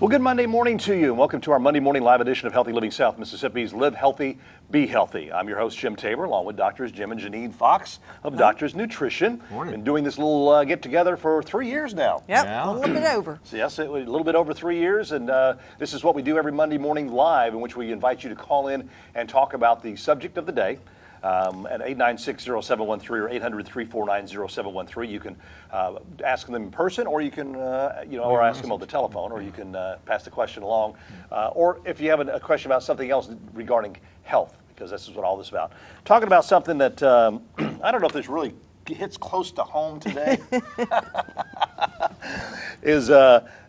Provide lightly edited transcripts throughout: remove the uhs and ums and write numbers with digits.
Well, good Monday morning to you, and welcome to our Monday morning live edition of Healthy Living South Mississippi's Live Healthy, Be Healthy. I'm your host, Jim Tabor, along with Doctors Jim and Janine Fox of Doctors Nutrition. Morning. Been doing this little get-together for 3 years now. Yep, Yeah. a little bit over. So yes, a little bit over 3 years, and this is what we do every Monday morning live, in which we invite you to call in and talk about the subject of the day. At 896-0713 or 800-349-0713. You can ask them in person, or you can, or ask them on the telephone, or you can pass the question along. Or if you have a question about something else regarding health, because this is what all this is about. Talking about something that, I don't know if this really hits close to home today, is,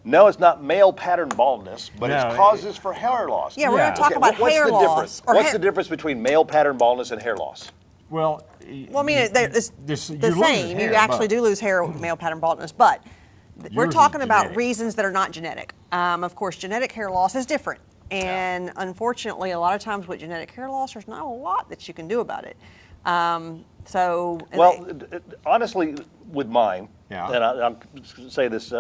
no, it's not male pattern baldness, but No, it's causes for hair loss. Yeah, we're going to talk about what's hair the loss. difference? What's the difference between male pattern baldness and hair loss? Well, I mean, it's the same. You hair, actually but do lose hair with male pattern baldness, but we're Yours is talking about genetic. reasons that are not genetic. Of course, genetic hair loss is different. And unfortunately, a lot of times with genetic hair loss, there's not a lot that you can do about it. Honestly, with mine, Yeah. and I'm going to say this,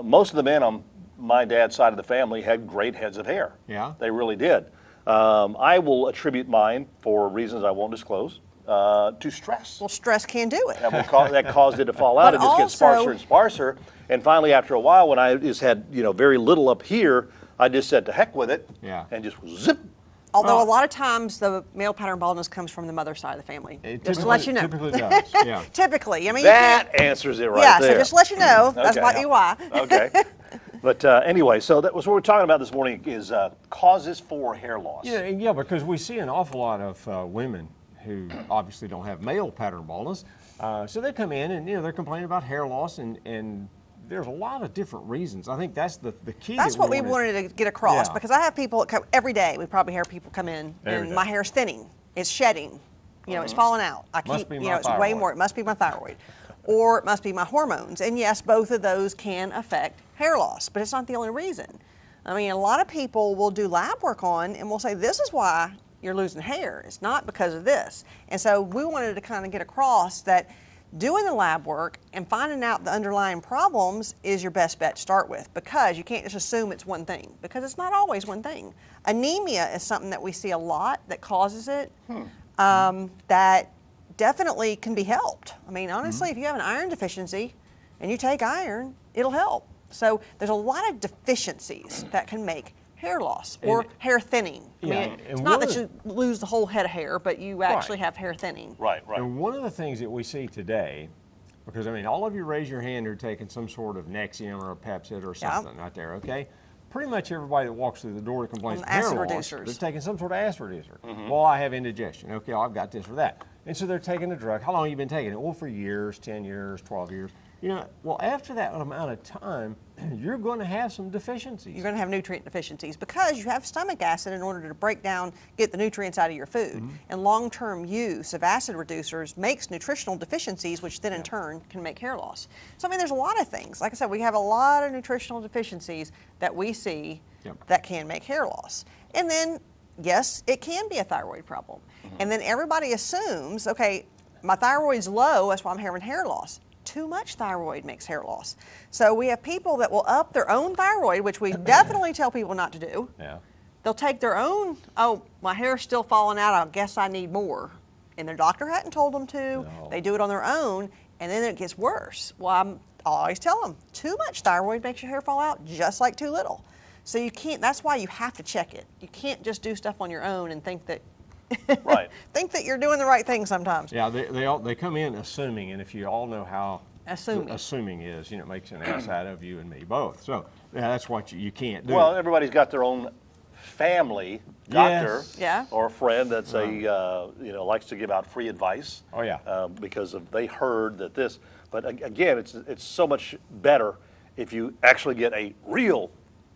most of the men on my dad's side of the family had great heads of hair. Yeah. They really did. I will attribute mine, for reasons I won't disclose, to stress. well, stress can do it. That caused it to fall out. But It just gets also- sparser and sparser. And finally, after a while, when I just had very little up here, I just said to heck with it, Yeah. and just zip. Although a lot of times the male pattern baldness comes from the mother's side of the family. it Just to let you know. Typically does, yeah. Typically, I mean, you can't- That answers it right yeah, there. so just to let you know, that's Okay. might be why. Okay. But anyway, so that was what we're talking about this morning is causes for hair loss. Yeah, because we see an awful lot of women who obviously don't have male pattern baldness. So they come in and they're complaining about hair loss, and there's a lot of different reasons. I think that's the key. That's what we wanted to get across, Yeah. because I have people that come every day. We probably hear people come in Every and day. my hair's thinning, it's shedding, it's falling out. I Must keep, be my it's way thyroid. more. It must be my thyroid, or it must be my hormones. And yes, both of those can affect hair loss, but it's not the only reason. I mean, a lot of people will do lab work on and will say this is why you're losing hair. It's not because of this. And so we wanted to kind of get across that doing the lab work and finding out the underlying problems is your best bet to start with, because you can't just assume it's one thing, because it's not always one thing. Anemia is something that we see a lot that causes it, that definitely can be helped. I mean, honestly, if you have an iron deficiency and you take iron, it'll help. So there's a lot of deficiencies that can make hair loss or hair thinning. I Yeah, mean, it's and not one that of you lose the whole head of hair, but you actually have hair thinning. Right. And one of the things that we see today, because I mean, all of you raise your hand, you're taking some sort of Nexium or a Pepcid or something right there, okay? Pretty much everybody that walks through the door that complains On of hair acid loss, reducers. they're taking some sort of acid reducer. Well, I have indigestion. Okay, I've got this or that. And so they're taking the drug. How long have you been taking it? Well, for years, 10 years, 12 years. Well, after that amount of time, you're going to have some deficiencies. You're going to have nutrient deficiencies because you have stomach acid in order to break down, get the nutrients out of your food. And long-term use of acid reducers makes nutritional deficiencies, which then in turn can make hair loss. So I mean, there's a lot of things. Like I said, we have a lot of nutritional deficiencies that we see that can make hair loss. And then, yes, it can be a thyroid problem. And then everybody assumes, okay, my thyroid's low, that's why I'm having hair loss. Too much thyroid makes hair loss. So we have people that will up their own thyroid, which we definitely tell people not to do. Yeah. They'll take their own, oh, my hair's still falling out, I guess I need more. And their doctor hadn't told them to. No. They do it on their own, and then it gets worse. Well, I always tell them, too much thyroid makes your hair fall out, just like too little. So you can't, that's why you have to check it. You can't just do stuff on your own and think that Right. think that you're doing the right thing sometimes. Yeah, they come in assuming, and if you all know how Assuming is, it makes an ass out of you and me both. So that's what you can't do. Well, everybody's got their own family doctor Yeah. or a friend that's likes to give out free advice. Oh, yeah. Because they heard that this. But again, it's so much better if you actually get a real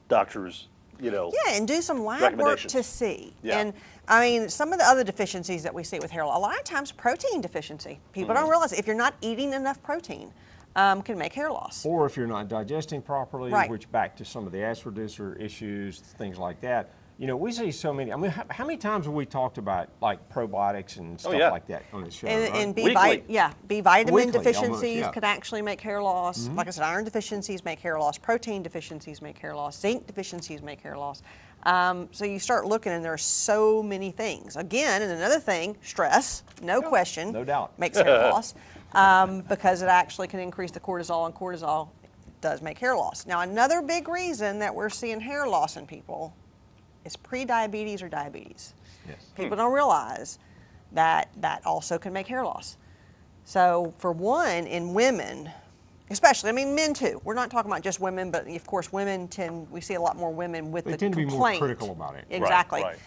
doctor's. Yeah, and do some lab work recommendations. to see. Yeah. And I mean, some of the other deficiencies that we see with hair loss, a lot of times protein deficiency. People don't realize if you're not eating enough protein, can make hair loss. Or if you're not digesting properly, Right. which back to some of the acid reducer issues, things like that. you know, we see so many. I mean, how many times have we talked about like probiotics and stuff yeah. like that on the show? And Weekly. B vitamin Weekly, deficiencies almost, yeah. could actually make hair loss. Like I said, iron deficiencies make hair loss. Protein deficiencies make hair loss. Zinc deficiencies make hair loss. So you start looking, and there are so many things. Again, and another thing, stress, no question, no doubt. makes hair loss because it actually can increase the cortisol, and cortisol does make hair loss. Now, another big reason that we're seeing hair loss in people is pre-diabetes or diabetes. Yes. People don't realize that that also can make hair loss. So for one, in women, especially, I mean men too. We're not talking about just women, but of course women we see a lot more women with They the tend to be more complaint. critical about it. Exactly. Right.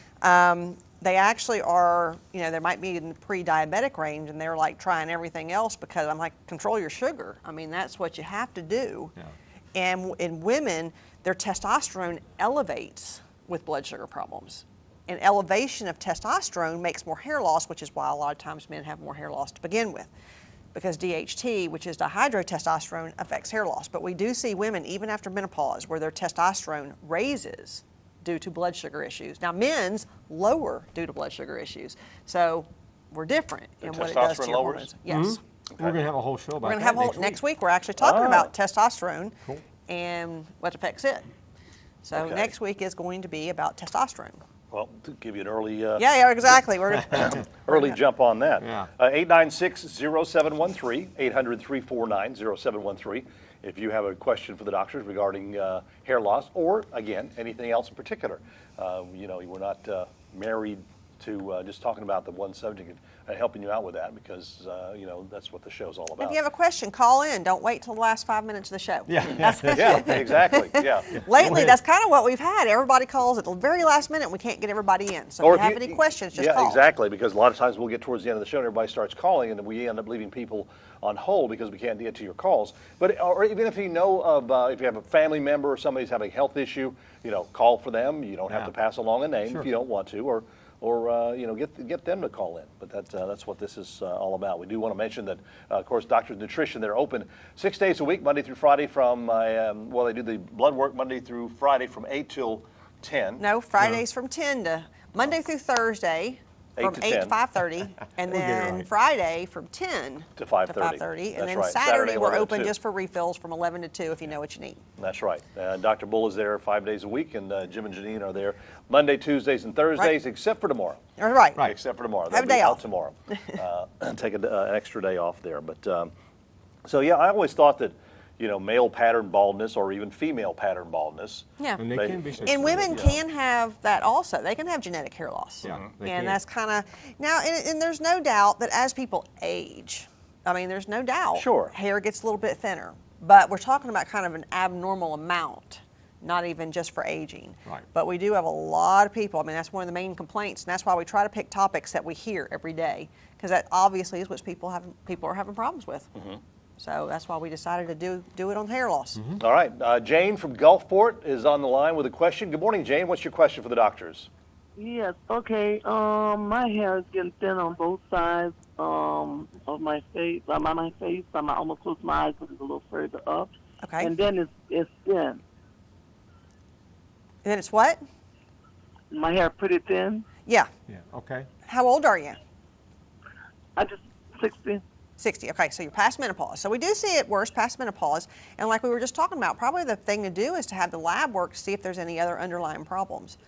They actually are, you know, they might be in the pre-diabetic range and they're like trying everything else because I'm like, control your sugar. I mean, that's what you have to do. Yeah. And in women, their testosterone elevates with blood sugar problems. And elevation of testosterone makes more hair loss, which is why a lot of times men have more hair loss to begin with. Because DHT, which is dihydrotestosterone, affects hair loss. But we do see women, even after menopause, where their testosterone raises due to blood sugar issues. Now, men's lower due to blood sugar issues. So we're different in what it does to testosterone your lowers? hormones. Yes. We're going to have a whole show about We're going to that have next week. We're actually talking about testosterone and what affects it. So Okay. next week is going to be about testosterone. Well, to give you an early Yeah, exactly. We're early jump on that. Yeah. 896-0713, 800-349-0713. If you have a question for the doctors regarding hair loss or, again, anything else in particular. You know, we're not married to just talking about the one subject and helping you out with that because, you know, that's what the show's all about. If you have a question, call in. Don't wait till the last 5 minutes of the show. Yeah. Yeah, exactly. Yeah. Lately, that's kind of what we've had. Everybody calls at the very last minute. We can't get everybody in. So if you have any questions, just call. Yeah, exactly, because a lot of times we'll get towards the end of the show and everybody starts calling and we end up leaving people on hold because we can't get to your calls. But or even if you know of, if you have a family member or somebody's having a health issue, you know, call for them. You don't have to pass along a name if you don't want to, or you know, get them to call in. But that's what this is all about. We do want to mention that, of course, Doctor's Nutrition, they're open 6 days a week, Monday through Friday from, well, they do the blood work Monday through Friday from 8 till 10. No, Fridays from 10 to Monday through Thursday. 8 From to 8 to 10. 5:30, and We'll get it then right. Friday from 10 To 5:30. and That's then right. Saturday Saturday, we're 11 to open 2. just for refills from 11 to 2 if you know what you need. That's right. Dr. Bull is there 5 days a week, and Jim and Janine are there Monday, Tuesdays, and Thursdays, except for tomorrow. All right. Right. Except for tomorrow. Have a They'll be day out off. tomorrow. Take an extra day off there. But so yeah, I always thought that, you know, male pattern baldness or even female pattern baldness. Yeah. And they can be And women Yeah. can have that also. They can have genetic hair loss. Yeah, they And can. that's kind of, now, and there's no doubt that as people age, I mean, there's no doubt. Sure. Hair gets a little bit thinner. But we're talking about kind of an abnormal amount, not even just for aging. Right. But we do have a lot of people. I mean, that's one of the main complaints. And that's why we try to pick topics that we hear every day. Because that obviously is what people are having problems with. So that's why we decided to do it on hair loss. All right. Jane from Gulfport is on the line with a question. Good morning, Jane. What's your question for the doctors? Yes, okay. My hair is getting thin on both sides of my face. My face, I'm almost close to my eyes, but it's a little further up. Okay. And then it's thin. And then it's what? My hair pretty thin. Yeah. Yeah. Okay. How old are you? I just 60. 60. Okay, so you're past menopause. So we do see it worse past menopause. And like we were just talking about, probably the thing to do is to have the lab work to see if there's any other underlying problems.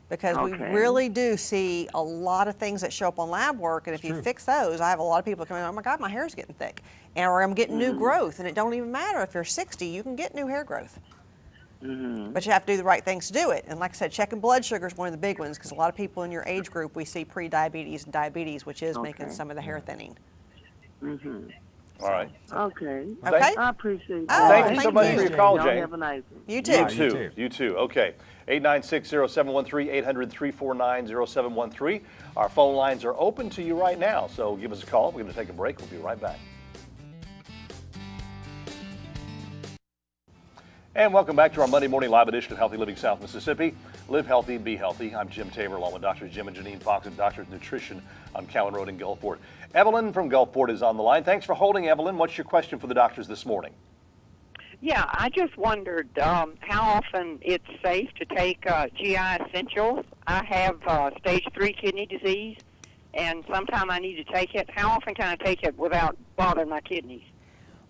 Because we Okay. really do see a lot of things that show up on lab work. And if you true. fix those, I have a lot of people coming, oh my God, my hair's getting thick. Or I'm getting new growth. And it don't even matter if you're 60, you can get new hair growth. But you have to do the right things to do it. And like I said, checking blood sugar is one of the big ones because a lot of people in your age group, we see pre-diabetes and diabetes, which is making Okay. some of the hair thinning. All right. Okay. Okay? I appreciate Oh, that. Thank you so thank much you. for your call, Y'all Jane. have a nice one. You too. Yeah, You you too. too. You too. Okay. 896-0713, 800-349-0713. Our phone lines are open to you right now, so give us a call. We're going to take a break. We'll be right back. And welcome back to our Monday morning live edition of Healthy Living South Mississippi. Live healthy, be healthy. I'm Jim Tabor, along with Drs. Jim and Janine Fox and Doctors Nutrition on Cowan Road in Gulfport. Evelyn from Gulfport is on the line. Thanks for holding, Evelyn. What's your question for the doctors this morning? Yeah, I just wondered how often it's safe to take GI Essentials. I have stage 3 kidney disease, and sometime I need to take it. How often can I take it without bothering my kidneys?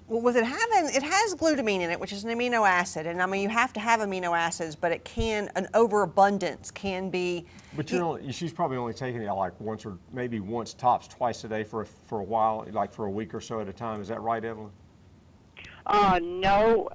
Well, with it has glutamine in it, which is an amino acid, and I mean you have to have amino acids, but an overabundance can be. But she's probably only taking it like once or maybe once tops twice a day for a while, like for a week or so at a time. Is that right, Evelyn? No,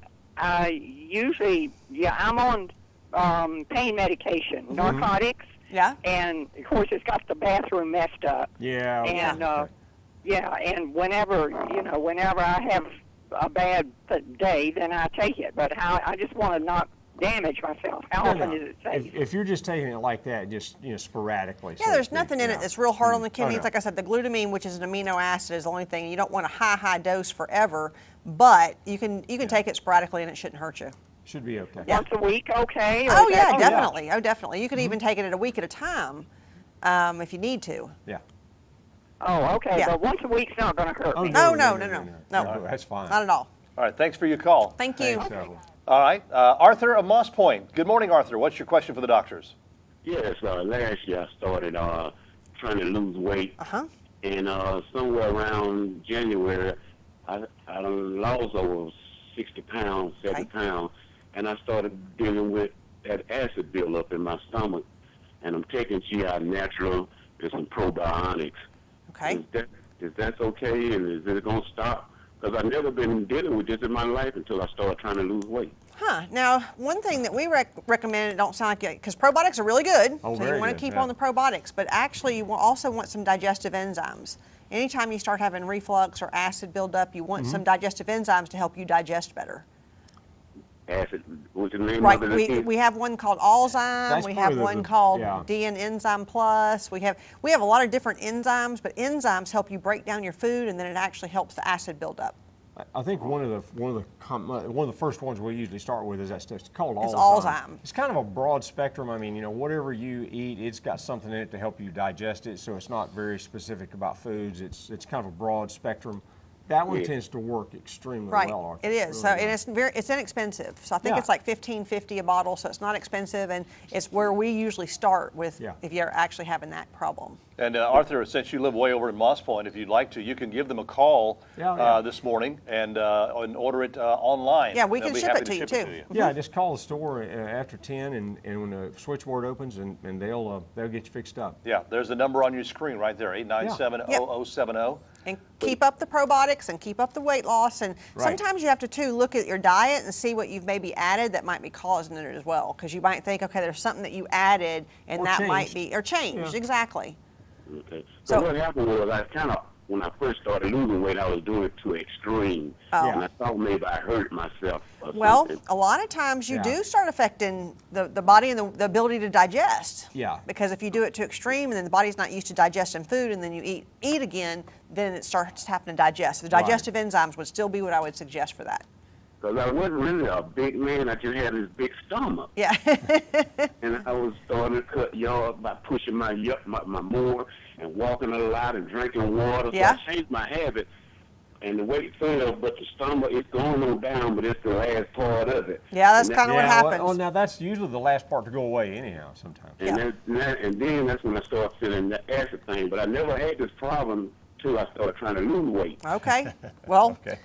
usually, I'm on pain medication, narcotics. Yeah. And of course, it's got the bathroom messed up. Yeah. And okay. and whenever I have a bad day, then I take it. But I just want to not damage myself. How often is it safe? If you're just taking it like that, just sporadically. Yeah, there's nothing in it that's real hard on the kidneys. no. Like I said, the glutamine, which is an amino acid, is the only thing. You don't want a high dose forever, but you can take it sporadically and it shouldn't hurt you. Should be okay. Yeah. Once a week, okay? Or Oh is yeah, that- definitely. Oh, definitely. You could even take it at a week at a time if you need to. Yeah. Oh, okay. Yeah. But once a week's not going to hurt me. No. That's fine. Not at all. All right, thanks for your call. Thank you. Thanks, Evelyn. All right, Arthur of Moss Point. Good morning, Arthur. What's your question for the doctors? Yes, last year I started trying to lose weight, Uh-huh. and somewhere around January, I done lost over 60 pounds, 70 Okay. pounds, and I started dealing with that acid buildup in my stomach, and I'm taking GI Natural and some probiotics. Okay. Is that okay, and is it going to stop? Because I've never been dealing with this in my life until I started trying to lose weight. Huh. Now, one thing that we recommend, it don't sound like it, because probiotics are really good, Oh, so you very want to good, keep yeah. on the probiotics, but actually you also want some digestive enzymes. Anytime you start having reflux or acid buildup, you want some digestive enzymes to help you digest better. Acid, what's the name Right, of it again? we have one called Alzyme, That's we have probably one the- called yeah. DN Enzyme Plus, we have a lot of different enzymes, but enzymes help you break down your food and then it actually helps the acid buildup. I think one of the first ones we usually start with is it's called It's Alzyme. Alzyme. It's kind of a broad spectrum. I mean, whatever you eat, it's got something in it to help you digest it. So it's not very specific about foods. It's kind of a broad spectrum. That one Yeah. tends to work extremely Right, well, Arthur. it is. So, Really and does. it's inexpensive. So I think Yeah. it's like $15.50 a bottle. So it's not expensive, and it's where we usually start with Yeah. if you're actually having that problem. And Arthur, since you live way over in Moss Point, if you'd like to, you can give them a call Yeah. this morning and order it online. Yeah, we They'll can be ship happy it to you, too. Yeah, just call the store after 10, and when the switchboard opens, and they'll get you fixed up. Yeah, there's the number on your screen right there, 897-0070. And keep up the probiotics and keep up the weight loss. And Right. sometimes you have to, too, look at your diet and see what you've maybe added that might be causing it as well. Because you might think, okay, there's something that you added, and Or that might changed. be, or changed, Yeah. exactly. Okay. So- So what happened was when I first started losing weight, I was doing it to extreme. Oh. And I thought maybe I hurt myself or Well, something. a lot of times you Yeah. do start affecting the body and the ability to digest. Yeah. Because if you do it to extreme and then the body's not used to digesting food and then you eat again, then it starts happening to digest. The Right. digestive enzymes would still be what I would suggest for that. Because I wasn't really a big man. I just had this big stomach. Yeah. And I was starting to cut yard by pushing my more and walking a lot and drinking water. Yeah. So I changed my habit. And the weight fell, but the stomach is going on down, but it's the last part of it. Yeah, that's And kinda what Yeah, happens. well, now that's usually the last part to go away anyhow sometimes. And, and then that's when I started feeling the acid thing. But I never had this problem till I started trying to lose weight. Okay. Well, Okay.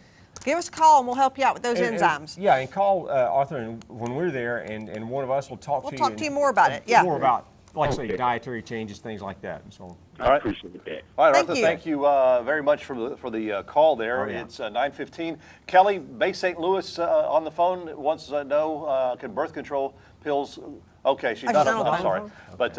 give us a call and we'll help you out with those enzymes. Yeah, and call Arthur and when we're there, and one of us will talk We'll to you. talk to you more about it, yeah. More about, like I say, Okay. dietary changes, things like that, and so on. I All right. appreciate that. All right, Thank Arthur, you. thank you very much for the call there. Oh, yeah. It's 9:15. Kelly, Bay St. Louis on the phone wants to know, can birth control pills, okay, she's Oh, not she's on not the on phone, the sorry. phone?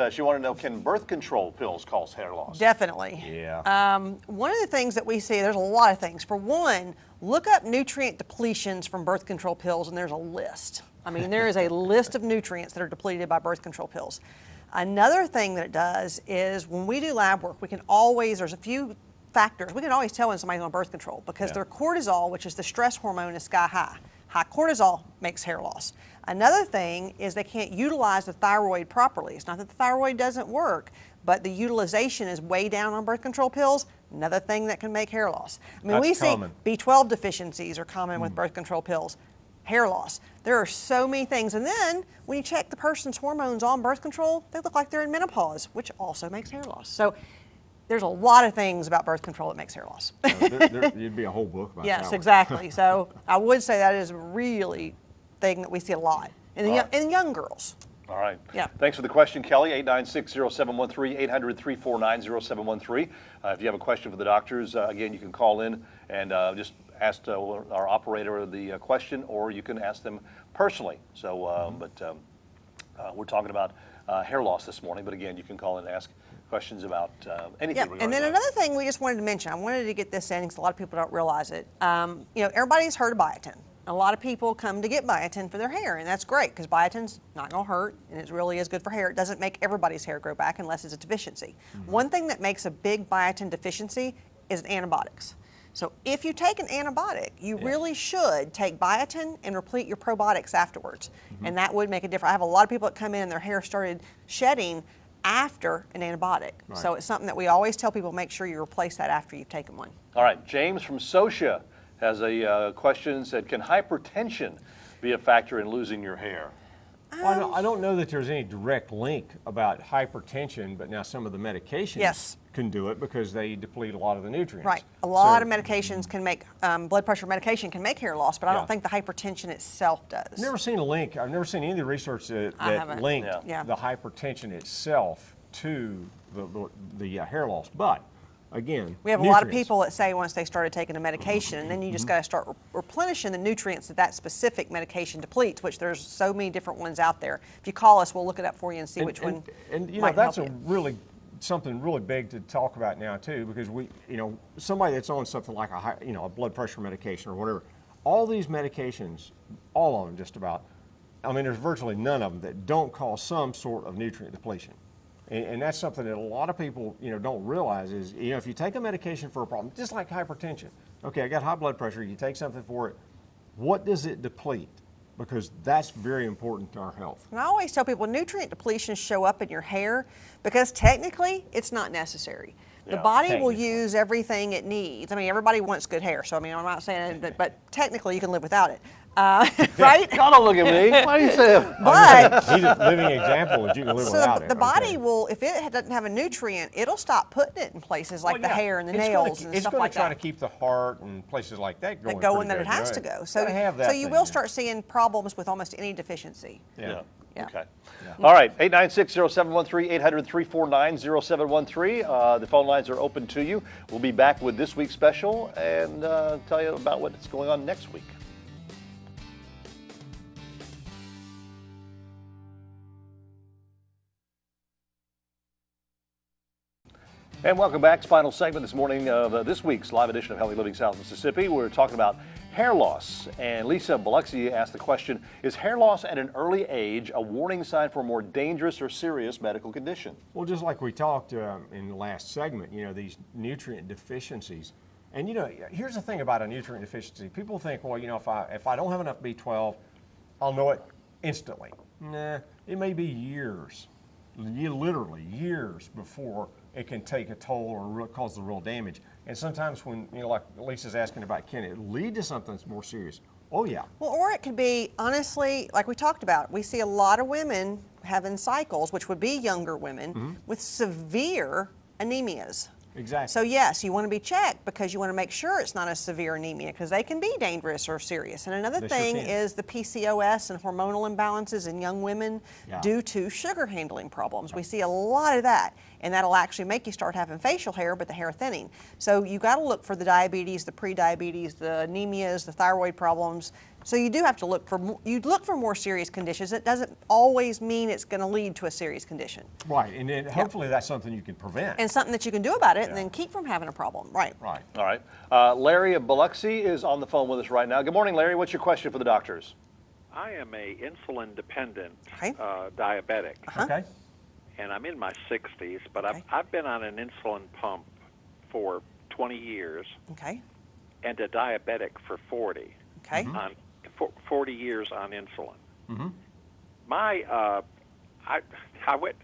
But she wanted to know, can birth control pills cause hair loss? Definitely. Yeah. One of the things that we see, there's a lot of things. For one, look up nutrient depletions from birth control pills, and there's a list. I mean, there is a list of nutrients that are depleted by birth control pills. Another thing that it does is when we do lab work, we can always, there's a few factors, we can always tell when somebody's on birth control because Yeah. their cortisol, which is the stress hormone, is sky high. High cortisol makes hair loss. Another thing is they can't utilize the thyroid properly. It's not that the thyroid doesn't work, but the utilization is way down on birth control pills. Another thing that can make hair loss. I mean, That's we see common. B12 deficiencies are common with birth control pills. hair loss. There are so many things. And then when you check the person's hormones on birth control, they look like they're in menopause, which also makes hair loss. So there's a lot of things about birth control that makes hair loss. There'd be a whole book about that. Yes, exactly. So I would say that is really thing that we see a lot in young girls. All right. Yeah. Thanks for the question, Kelly. 896-0713, 800-349-0713. If you have a question for the doctors, again, you can call in and just ask our operator the question, or you can ask them personally. So, we're talking about hair loss this morning, but again, you can call in and ask questions about anything. Yeah, and then another thing we just wanted to mention, I wanted to get this in because a lot of people don't realize it. Everybody's heard of biotin. A lot of people come to get biotin for their hair, and that's great because biotin's not going to hurt, and it really is good for hair. It doesn't make everybody's hair grow back unless it's a deficiency. One thing that makes a big biotin deficiency is antibiotics. So if you take an antibiotic, you really should take biotin and replete your probiotics afterwards, and that would make a difference. I have a lot of people that come in and their hair started shedding after an antibiotic. Right. So it's something that we always tell people, make sure you replace that after you've taken one. All right, James from Socia has a question, said, can hypertension be a factor in losing your hair? Well, I don't know that there's any direct link about hypertension, but now some of the medications can do it because they deplete a lot of the nutrients. Right. A lot of medications can make, blood pressure medication can make hair loss, but I don't think the hypertension itself does. I've never seen a link. I've never seen any of the research that linked the hypertension itself to the hair loss. But again, we have a lot of people that say once they started taking a medication, and then you just got to start replenishing the nutrients that specific medication depletes, which there's so many different ones out there. If you call us, we'll look it up for you and see which one. And might that's help you. Something really big to talk about now too, because somebody that's on something like a blood pressure medication or whatever, all these medications, all of them just about, I mean, there's virtually none of them that don't cause some sort of nutrient depletion. And that's something that a lot of people, don't realize is, if you take a medication for a problem, just like hypertension, okay, I got high blood pressure, you take something for it, what does it deplete? Because that's very important to our health. And I always tell people nutrient depletion show up in your hair because technically it's not necessary. The body will use everything it needs. I mean, everybody wants good hair, so I mean, I'm not saying that, but technically you can live without it. Right? Y'all don't look at me. Why do you say that? But he's a living example that you can live without it. The body will, if it doesn't have a nutrient, it'll stop putting it in places like the hair and the nails and stuff like that. It's going to try to keep the heart and places like that going. Going that it has to go. So you will start seeing problems with almost any deficiency. Yeah. Yeah. Okay. Yeah. All right, 896-0713, 800-349-0713. The phone lines are open to you. We'll be back with this week's special and tell you about what's going on next week. And welcome back. Final segment this morning of this week's live edition of Healthy Living South Mississippi. We're talking about hair loss. And Lisa Biloxi asked the question, is hair loss at an early age a warning sign for a more dangerous or serious medical condition? Well, just like we talked in the last segment, these nutrient deficiencies. And, here's the thing about a nutrient deficiency. People think, well, if I don't have enough B12, I'll know it instantly. Nah, it may be years, literally years before it can take a toll or cause the real damage. And sometimes when, like Lisa's asking about, can it lead to something that's more serious? Oh, yeah. Well, or it could be, honestly, like we talked about, we see a lot of women having cycles, which would be younger women, with severe anemias. Exactly. So yes, you want to be checked because you want to make sure it's not a severe anemia because they can be dangerous or serious. And another thing is the PCOS and hormonal imbalances in young women due to sugar handling problems. We see a lot of that, and that'll actually make you start having facial hair, but the hair thinning. So you got to look for the diabetes, the pre-diabetes, the anemias, the thyroid problems. So you do have to look for more serious conditions. It doesn't always mean it's going to lead to a serious condition. Right, and then hopefully that's something you can prevent. And something that you can do about it and then keep from having a problem. Right. Right. All right. Larry of Biloxi is on the phone with us right now. Good morning, Larry. What's your question for the doctors? I am a insulin-dependent diabetic. Okay. And I'm in my 60s, but I've been on an insulin pump for 20 years. Okay. And a diabetic for 40. Okay. 40 years on insulin. Mm-hmm. I went.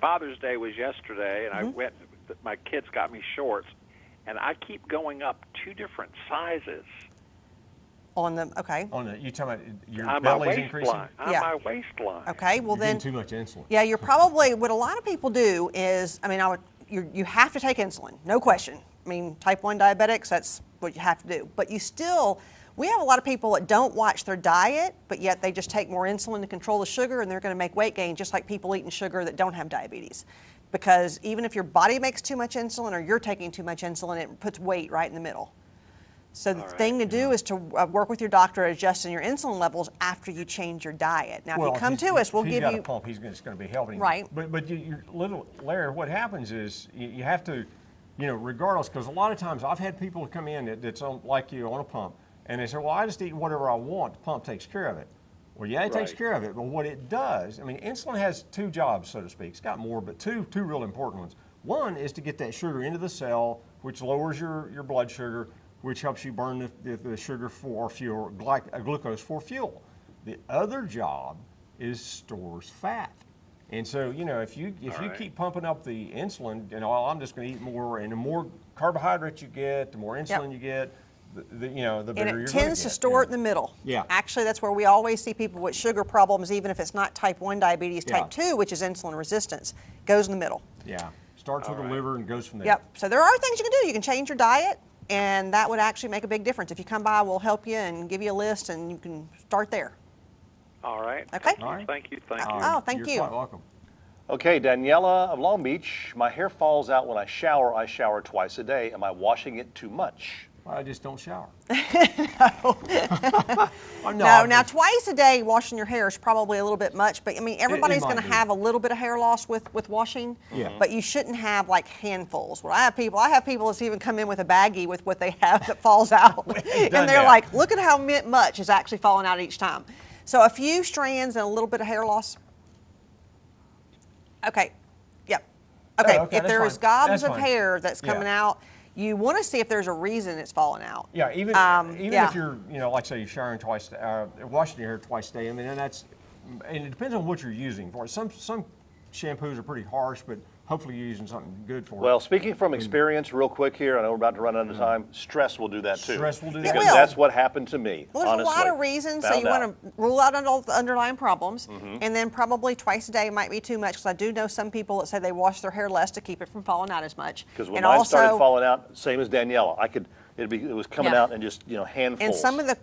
Father's Day was yesterday, and I went. My kids got me shorts, and I keep going up 2 different sizes On the, okay. On the, you talking about your On my belly's increasing? waistline. On Yeah. my waistline. Okay, well You're then, getting too much insulin. yeah, you're probably, what a lot of people do is, I mean, you have to take insulin, no question. I mean, type 1 diabetics, that's what you have to do. But we have a lot of people that don't watch their diet, but yet they just take more insulin to control the sugar, and they're going to make weight gain just like people eating sugar that don't have diabetes. Because even if your body makes too much insulin or you're taking too much insulin, it puts weight right in the middle. So the thing to do is to work with your doctor adjusting your insulin levels after you change your diet. Now, if you come to us, we'll give you. If he's got a pump, it's going to be helping. Right. But Larry, what happens is you have to, regardless, because a lot of times I've had people come in that's on, like you, on a pump, and they say, well, I just eat whatever I want. The pump takes care of it. Well, yeah, it takes care of it, but what it does, I mean, insulin has two jobs, so to speak. It's got more, but two real important ones. One is to get that sugar into the cell, which lowers your blood sugar, which helps you burn the sugar for fuel, glucose for fuel. The other job is stores fat. And so, if you keep pumping up the insulin, I'm just going to eat more, and the more carbohydrates you get, the more insulin you get, the bigger you're going to get. And it tends to store it in the middle. Yeah. Actually, that's where we always see people with sugar problems, even if it's not type 1 diabetes, type 2, which is insulin resistance, goes in the middle. Yeah. Starts with the liver and goes from there. Yep. So there are things you can do. You can change your diet, and that would actually make a big difference. If you come by, we'll help you and give you a list, and you can start there. All right. Okay. All right. Thank you. Oh, thank you. You're quite welcome. Okay, Daniela of Long Beach. My hair falls out when I shower. I shower twice a day. Am I washing it too much? Well, I just don't shower. No. No, now twice a day washing your hair is probably a little bit much, but I mean, everybody's going to have a little bit of hair loss with washing, but you shouldn't have like handfuls. Well, I have people that's even come in with a baggie with what they have that falls out, and they're like, look at how much is actually falling out each time. So a few strands and a little bit of hair loss. Okay, yep. Okay, okay, if there is gobs of hair that's coming Yeah. out, you want to see if there's a reason it's falling out. Yeah, even yeah. if you're, like say you're showering twice, washing your hair twice a day. I mean, and it depends on what you're using for it. Some shampoos are pretty harsh, but hopefully you're using something good for it. Well, speaking from experience, real quick here, I know we're about to run out of time. Stress will do that too. Stress will do that. It Because will. that's what happened to me. Well, there's honestly. a lot of reasons. So Found you out. want to rule out all the underlying problems, and then probably twice a day might be too much. Because I do know some people that say they wash their hair less to keep it from falling out as much. Because when And mine also, started falling out, same as Daniela, it was coming Yeah. out in just handfuls. and some of the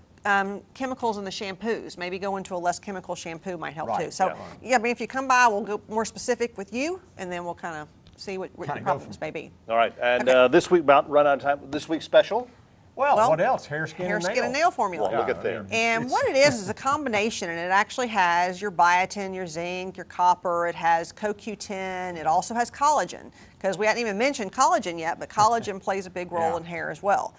chemicals in the shampoos, maybe going to a less chemical shampoo might help Right, too. So yeah. I mean, if you come by, we'll go more specific with you, and then we'll kind of see what your Kinda go problems from- may be. All right, and Okay. this week about run out of time. This week's special. well, well, what else? Hair, skin, and nail formula. Well, look at there. And what it is a combination, and it actually has your biotin, your zinc, your copper, it has CoQ10, it also has collagen, because we hadn't even mentioned collagen yet, but collagen plays a big role Yeah. in hair as well.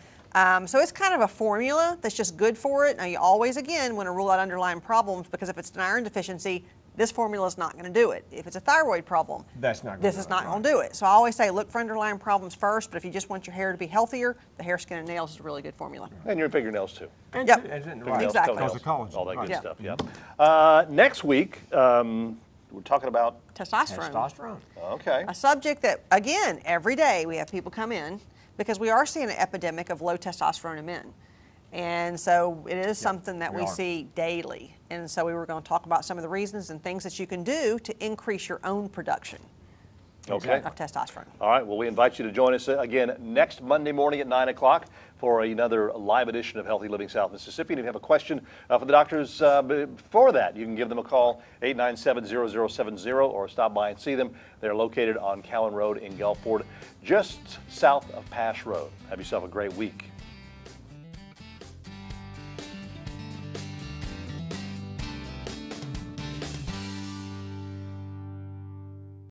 So it's kind of a formula that's just good for it. Now you always, again, want to rule out underlying problems, because if it's an iron deficiency, this formula is not going to do it. If it's a thyroid problem, That's not gonna this do is it, not right. going to do it. So I always say look for underlying problems first, but if you just want your hair to be healthier, the hair, skin, and nails is a really good formula. And your fingernails too. And Yep. right. Fingernails, Exactly. Because toenails, of collagen. all that Right. good Yeah. stuff. Yeah. Next week, we're talking about. Testosterone. Testosterone. Okay. A subject that, again, every day we have people come in because we are seeing an epidemic of low testosterone in men. And so it is something that we are. see daily. And so we were going to talk about some of the reasons and things that you can do to increase your own production Okay. of testosterone. All right. Well, we invite you to join us again next Monday morning at 9 o'clock for another live edition of Healthy Living South Mississippi. And if you have a question for the doctors before that, you can give them a call, 897-0070, or stop by and see them. They're located on Cowan Road in Gulfport, just south of Pass Road. Have yourself a great week.